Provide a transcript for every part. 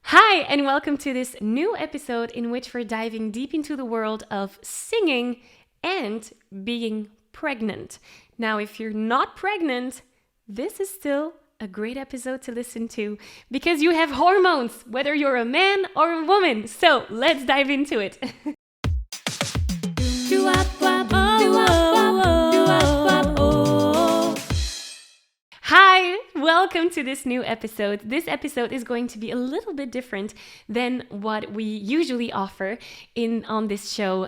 Hi, and welcome to this new episode in which we're diving deep into the world of singing and being pregnant. Now, if you're not pregnant, this is still a great episode to listen to because you have hormones, whether you're a man or a woman. So let's dive into it. Hi, welcome to this new episode. This episode is going to be a little bit different than what we usually offer on this show.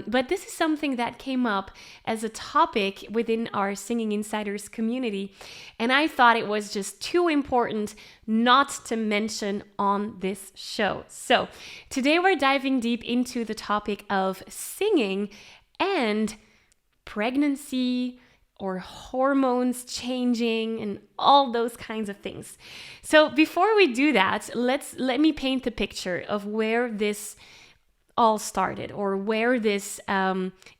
But this is something that came up as a topic within our Singing Insiders community. And I thought it was just too important not to mention on this show. So today we're diving deep into the topic of singing and pregnancy, or hormones changing and all those kinds of things. So before we do that, let me paint the picture of where this all started or where this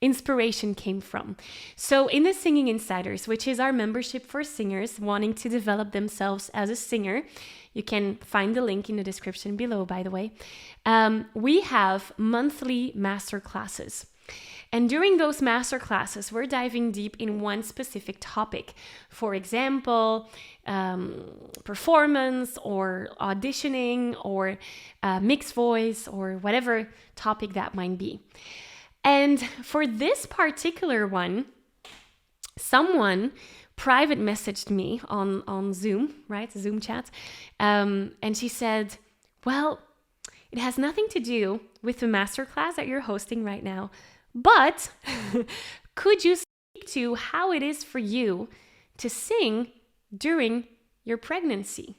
inspiration came from. So in the Singing Insiders, which is our membership for singers wanting to develop themselves as a singer, you can find the link in the description below, by the way, we have monthly master classes. And during those master classes, we're diving deep in one specific topic. For example, performance or auditioning or mixed voice or whatever topic that might be. And for this particular one, someone private messaged me on Zoom, right? Zoom chat. And she said, well, it has nothing to do with the masterclass that you're hosting right now. But could you speak to how it is for you to sing during your pregnancy?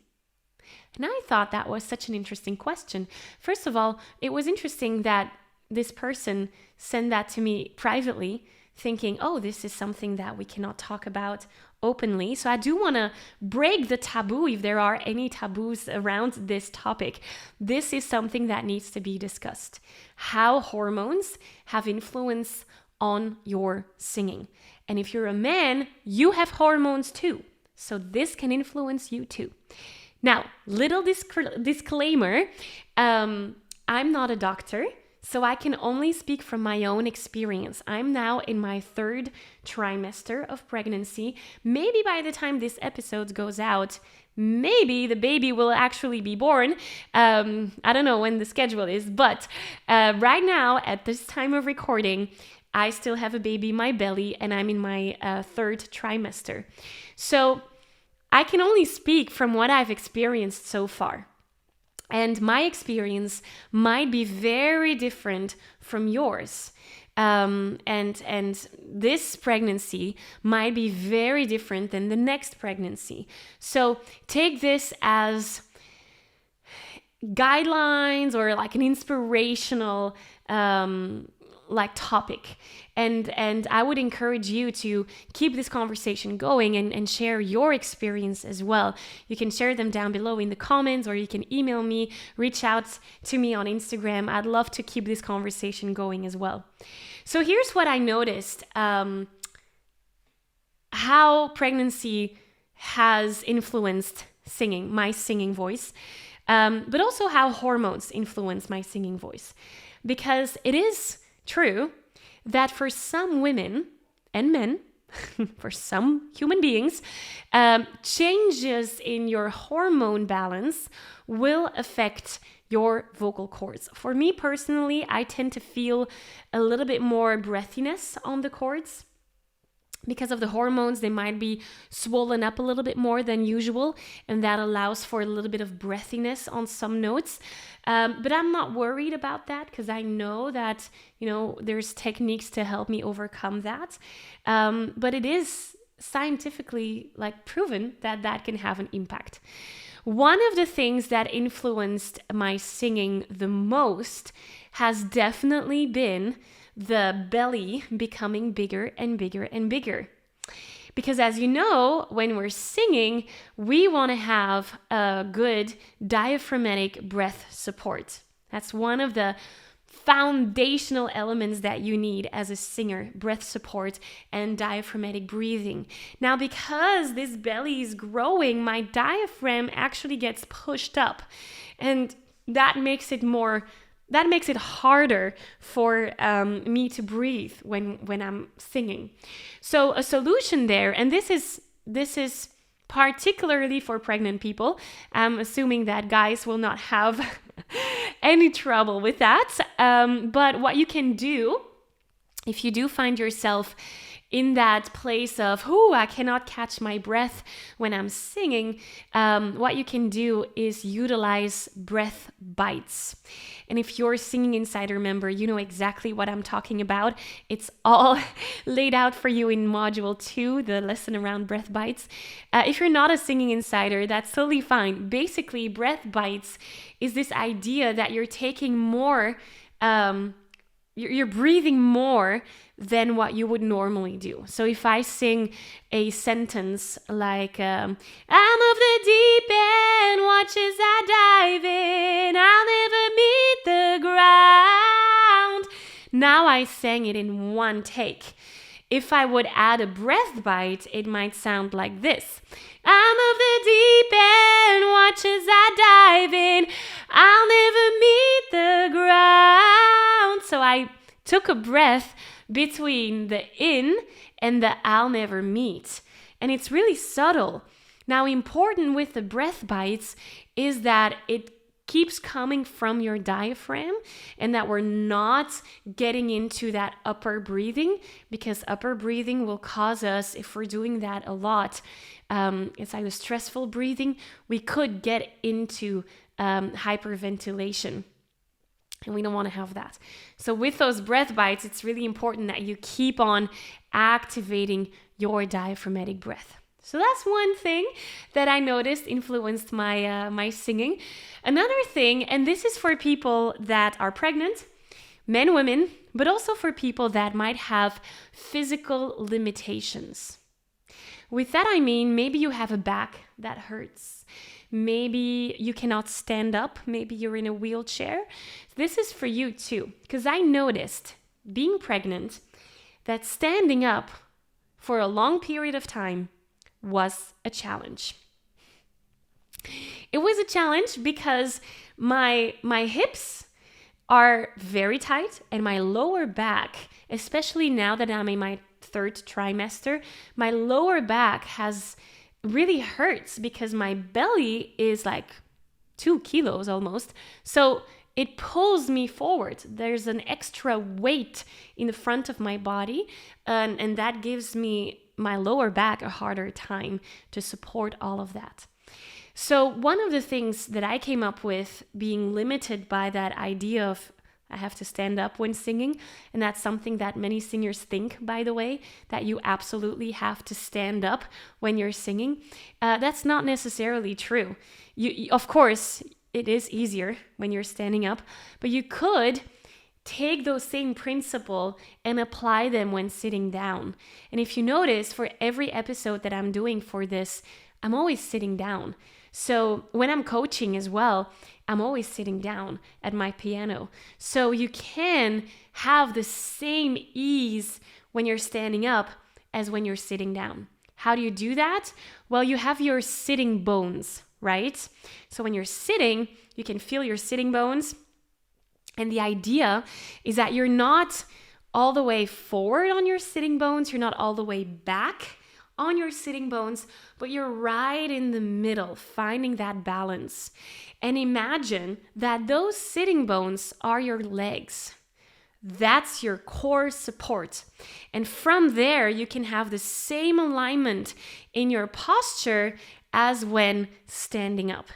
And I thought that was such an interesting question. First of all, it was interesting that this person sent that to me privately, thinking, oh, this is something that we cannot talk about openly. So I do want to break the taboo if there are any taboos around this topic. This is something that needs to be discussed. How hormones have influence on your singing. And if you're a man, you have hormones too. So this can influence you too. Now, little disclaimer, I'm not a doctor. So I can only speak from my own experience. I'm now in my 3rd trimester of pregnancy. Maybe by the time this episode goes out, maybe the baby will actually be born. I don't know when the schedule is, but right now, at this time of recording, I still have a baby in my belly and I'm in my 3rd trimester. So I can only speak from what I've experienced so far. And my experience might be very different from yours. And this pregnancy might be very different than the next pregnancy. So take this as guidelines or like an inspirational topic. And I would encourage you to keep this conversation going and share your experience as well. You can share them down below in the comments, or you can email me, reach out to me on Instagram. I'd love to keep this conversation going as well. So here's what I noticed, how pregnancy has influenced singing, my singing voice, but also how hormones influence my singing voice. Because it is true that for some women and men, for some human beings, changes in your hormone balance will affect your vocal cords. For me personally, I tend to feel a little bit more breathiness on the cords. Because of the hormones, they might be swollen up a little bit more than usual, and that allows for a little bit of breathiness on some notes. But I'm not worried about that because I know that, there's techniques to help me overcome that. But it is scientifically proven that can have an impact. One of the things that influenced my singing the most has definitely been the belly becoming bigger and bigger and bigger. Because as you know, when we're singing, we want to have a good diaphragmatic breath support. That's one of the foundational elements that you need as a singer: breath support and diaphragmatic breathing. Now, because this belly is growing, my diaphragm actually gets pushed up. And that makes it harder for me to breathe when I'm singing. So a solution there, and this is particularly for pregnant people. I'm assuming that guys will not have any trouble with that. But what you can do, if you do find yourself in that place of, I cannot catch my breath when I'm singing, what you can do is utilize breath bites. And if you're Singing Insider member, you know exactly what I'm talking about. It's all laid out for you in module 2, the lesson around breath bites. If you're not a Singing Insider, that's totally fine. Basically, breath bites is this idea that you're taking more, you're breathing more than what you would normally do. So if I sing a sentence like, I'm of the deep end, watch as I dive in, I'll never meet the ground. Now I sang it in one take. If I would add a breath bite, it might sound like this. I'm of the deep end, watch as I dive in, I'll never meet the ground. So I took a breath between the in and the I'll never meet. And it's really subtle. Now, important with the breath bites is that it keeps coming from your diaphragm and that we're not getting into that upper breathing, because upper breathing will cause us, if we're doing that a lot, it's either stressful breathing, we could get into hyperventilation. And we don't want to have that. So with those breath bites, it's really important that you keep on activating your diaphragmatic breath. So that's one thing that I noticed influenced my singing. Another thing, and this is for people that are pregnant, men, women, but also for people that might have physical limitations. With that, I mean, maybe you have a back that hurts. Maybe you cannot stand up. Maybe you're in a wheelchair. This is for you too, because I noticed being pregnant that standing up for a long period of time was a challenge. It was a challenge because my hips are very tight and my lower back, especially now that I'm in my 3rd trimester, my lower back really hurts because my belly is like 2 kilos almost. So it pulls me forward. There's an extra weight in the front of my body, and that gives my lower back a harder time to support all of that. So one of the things that I came up with, being limited by that idea of I have to stand up when singing, and that's something that many singers think, by the way, that you absolutely have to stand up when you're singing. That's not necessarily true. You, of course, it is easier when you're standing up, but you could take those same principle and apply them when sitting down. And if you notice, for every episode that I'm doing for this, I'm always sitting down. So when I'm coaching as well, I'm always sitting down at my piano. So you can have the same ease when you're standing up as when you're sitting down. How do you do that? Well, you have your sitting bones, right? So when you're sitting, you can feel your sitting bones. And the idea is that you're not all the way forward on your sitting bones. You're not all the way back on your sitting bones, but you're right in the middle, finding that balance. And imagine that those sitting bones are your legs. That's your core support. And from there, you can have the same alignment in your posture as when standing up.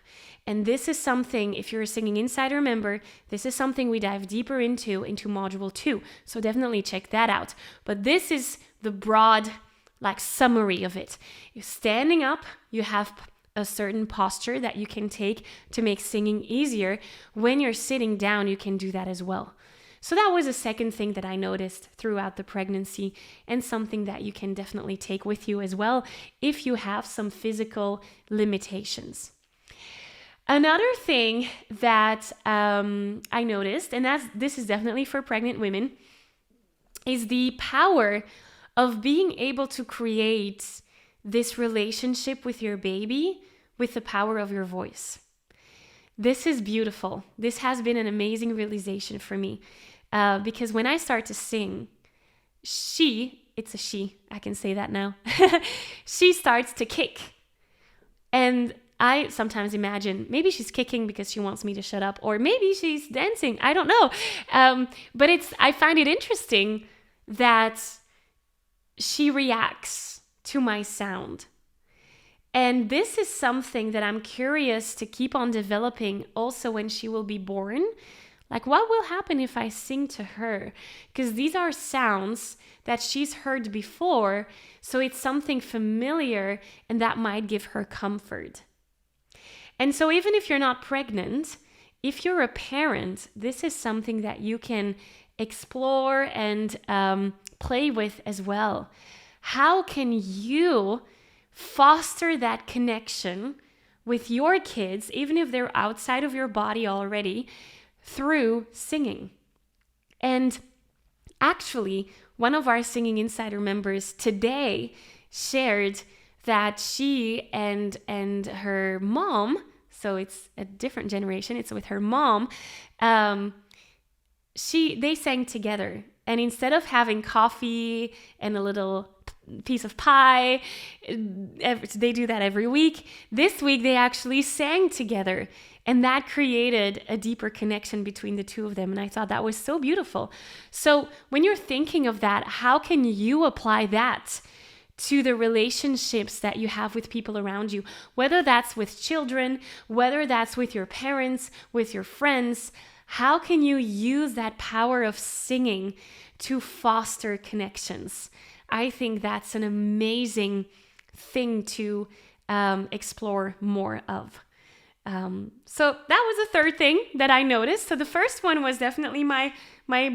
And this is something, if you're a Singing Insider member, this is something we dive deeper into module 2. So definitely check that out. But this is the broad summary of it. You're standing up, you have a certain posture that you can take to make singing easier. When you're sitting down, you can do that as well. So that was a second thing that I noticed throughout the pregnancy, and something that you can definitely take with you as well if you have some physical limitations. Another thing that I noticed, and this is definitely for pregnant women, is the power of being able to create this relationship with your baby with the power of your voice. this is beautiful. This has been an amazing realization for me. Because when I start to sing, it's a she, I can say that now. She starts to kick. And I sometimes imagine maybe she's kicking because she wants me to shut up, or maybe she's dancing. I don't know. But I find it interesting that she reacts to my sound. And this is something that I'm curious to keep on developing also when she will be born. Like, what will happen if I sing to her? Because these are sounds that she's heard before, so it's something familiar, and that might give her comfort. And so even if you're not pregnant, if you're a parent, this is something that you can explore and play with as well. How can you foster that connection with your kids, even if they're outside of your body already, through singing? And actually, one of our Singing Insider members today shared that she and her mom, so it's a different generation, it's with her mom, they sang together. And instead of having coffee and a little piece of pie, they do that every week. This week they actually sang together, and that created a deeper connection between the two of them. And I thought that was so beautiful. So when you're thinking of that, how can you apply that to the relationships that you have with people around you? Whether that's with children, whether that's with your parents, with your friends, how can you use that power of singing to foster connections? I think that's an amazing thing to explore more of. So that was the third thing that I noticed. So the first one was definitely my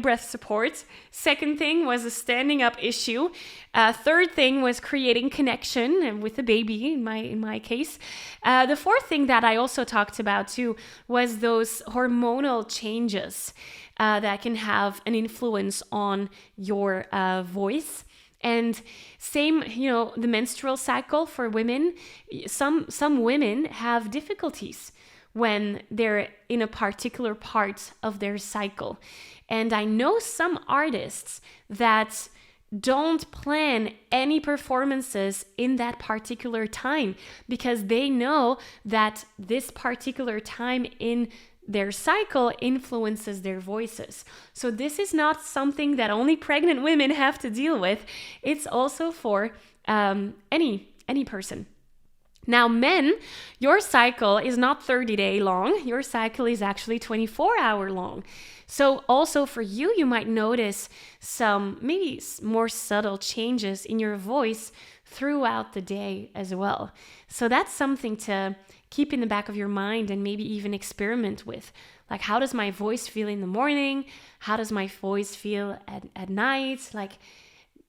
breath support. Second thing was a standing up issue. Third thing was creating connection with the baby in my case. The fourth thing that I also talked about too was those hormonal changes that can have an influence on your voice. And same, the menstrual cycle for women. Some women have difficulties when they're in a particular part of their cycle. And I know some artists that don't plan any performances in that particular time because they know that this particular time in their cycle influences their voices. So this is not something that only pregnant women have to deal with. It's also for any person. Now, men, your cycle is not 30-day long. Your cycle is actually 24-hour long. So also for you, you might notice some maybe more subtle changes in your voice throughout the day as well. So that's something to keep in the back of your mind and maybe even experiment with. Like, how does my voice feel in the morning? How does my voice feel at night? Like,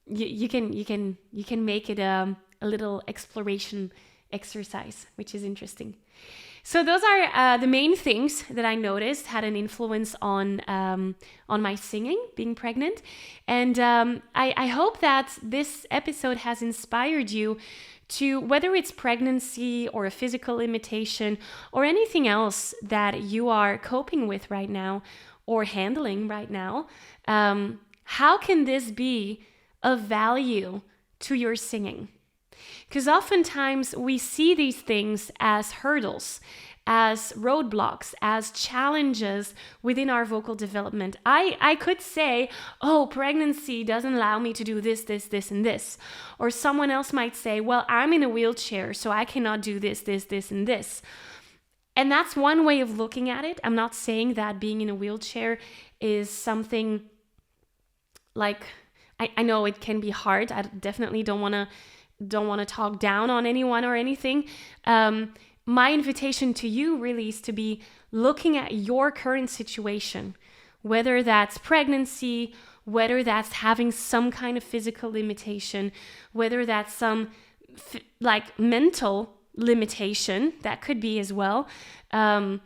you can make it a little exploration exercise, which is interesting. So those are the main things that I noticed had an influence on my singing, being pregnant. And I hope that this episode has inspired you to, whether it's pregnancy or a physical limitation or anything else that you are coping with right now or handling right now, how can this be of value to your singing? Because oftentimes we see these things as hurdles, as roadblocks, as challenges within our vocal development. I could say, oh, pregnancy doesn't allow me to do this, and this. Or someone else might say, well, I'm in a wheelchair, so I cannot do this, and this. And that's one way of looking at it. I'm not saying that being in a wheelchair is something like, I know it can be hard. I definitely don't want to talk down on anyone or anything. My invitation to you really is to be looking at your current situation, whether that's pregnancy, whether that's having some kind of physical limitation, whether that's some mental limitation, that could be as well. How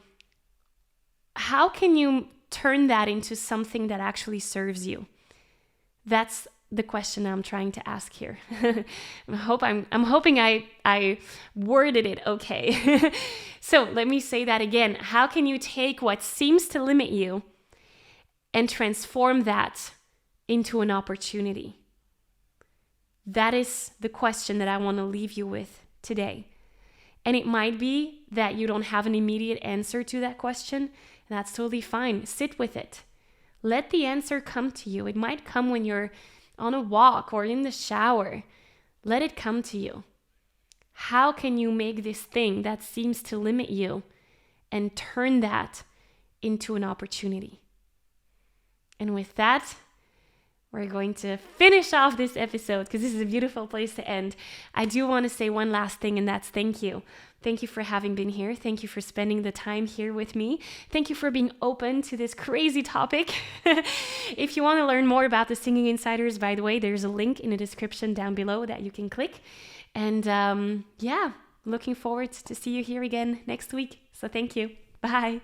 can you turn that into something that actually serves you? That's the question I'm trying to ask here. I'm hoping I worded it okay. So let me say that again. How can you take what seems to limit you and transform that into an opportunity? That is the question that I want to leave you with today. And it might be that you don't have an immediate answer to that question. And that's totally fine. Sit with it. Let the answer come to you. It might come when you're on a walk or in the shower. Let it come to you. How can you make this thing that seems to limit you and turn that into an opportunity? And with that, we're going to finish off this episode because this is a beautiful place to end. I do want to say one last thing, and that's thank you. Thank you for having been here. Thank you for spending the time here with me. Thank you for being open to this crazy topic. If you want to learn more about the Singing Insiders, by the way, there's a link in the description down below that you can click. And looking forward to see you here again next week. So thank you. Bye.